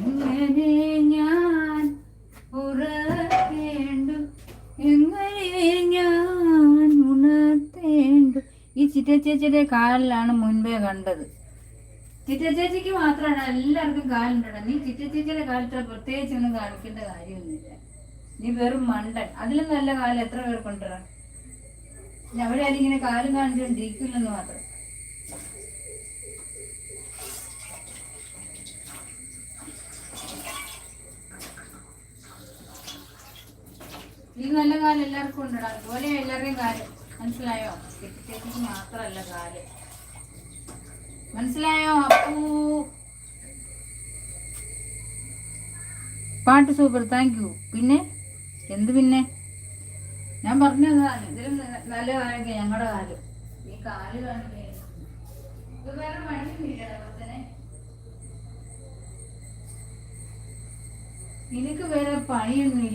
എങ്ങനെ ഞാൻ ഉറക്കേണ്ടു, എങ്ങനെ ഞാൻ ഉണർത്തേണ്ടു. ഈ ചിറ്റ ചേച്ചിയുടെ കാലിലാണ് മുൻപേ കണ്ടത്. ചിറ്റ ചേച്ചിക്ക് മാത്രമാണ്, എല്ലാവർക്കും കാലുണ്ടോ. നീ ചിറ്റ ചേച്ചിയുടെ കാലത്ത് പ്രത്യേകിച്ചൊന്നും കാണിക്കേണ്ട കാര്യമൊന്നുമില്ല. നീ വെറും മണ്ടൻ. അതിലും നല്ല കാലം എത്ര പേർക്കുണ്ടോ. അവരാരും ഇങ്ങനെ കാലും കാണിച്ചോണ്ടിരിക്കില്ലെന്ന് മാത്രം. ഈ നല്ല കാലം എല്ലാവർക്കും ഉണ്ടടാ. അതുപോലെ എല്ലാവരുടെയും കാലം. മനസ്സിലായോ? ചിറ്റ ചേച്ചിക്ക് മാത്രമല്ല കാലം. മനസ്സിലായോ അപ്പൂ? പാട്ട് സൂപ്പർ, താങ്ക് യു. പിന്നെ എന്ത് പിന്നെ? ഞാൻ പറഞ്ഞതാണ് ഇതിലും നല്ല കാലം ഞങ്ങളുടെ കാലം. ഈ കാല് കാണിക്കേ ഇത് വേറെ പണിയൊന്നുമില്ലടാ. നിനക്ക് വേറെ പണിയൊന്നുമില്ല.